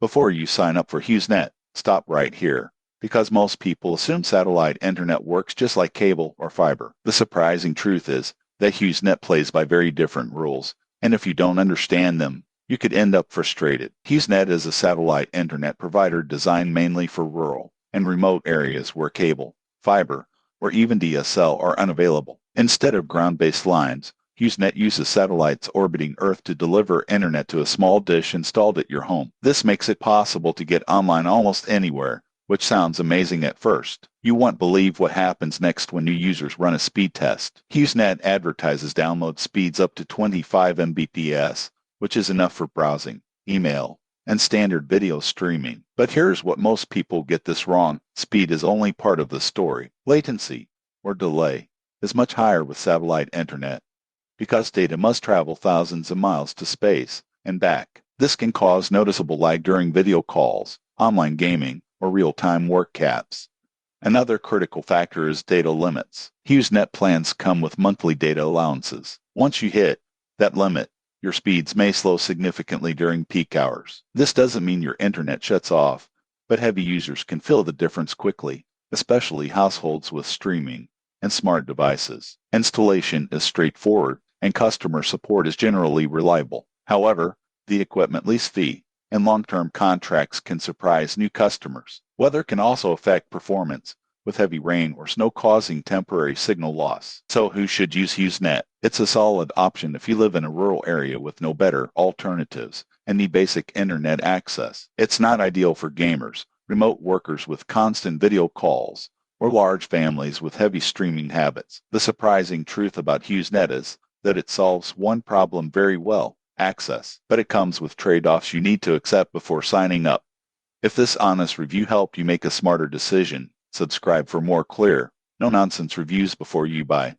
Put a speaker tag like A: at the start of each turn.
A: Before you sign up for HughesNet, stop right here, because most people assume satellite internet works just like cable or fiber. The surprising truth is that HughesNet plays by very different rules, and if you don't understand them, you could end up frustrated. HughesNet is a satellite internet provider designed mainly for rural and remote areas where cable, fiber, or even DSL are unavailable. Instead of ground-based lines, HughesNet uses satellites orbiting Earth to deliver internet to a small dish installed at your home. This makes it possible to get online almost anywhere, which sounds amazing at first. You won't believe what happens next when new users run a speed test. HughesNet advertises download speeds up to 25 Mbps, which is enough for browsing, email, and standard video streaming. But here's what most people get this wrong. Speed is only part of the story. Latency, or delay, is much higher with satellite internet, because data must travel thousands of miles to space and back. This can cause noticeable lag during video calls, online gaming, or real-time work caps. Another critical factor is data limits. HughesNet plans come with monthly data allowances. Once you hit that limit, your speeds may slow significantly during peak hours. This doesn't mean your internet shuts off, but heavy users can feel the difference quickly, especially households with streaming and smart devices. Installation is straightforward, and customer support is generally reliable. However, the equipment lease fee and long-term contracts can surprise new customers. Weather can also affect performance, with heavy rain or snow causing temporary signal loss. So who should use HughesNet? It's a solid option if you live in a rural area with no better alternatives and need basic internet access. It's not ideal for gamers, remote workers with constant video calls, or large families with heavy streaming habits. The surprising truth about HughesNet is that it solves one problem very well: access, but it comes with trade-offs you need to accept before signing up. If this honest review helped you make a smarter decision, subscribe for more clear, no-nonsense reviews before you buy.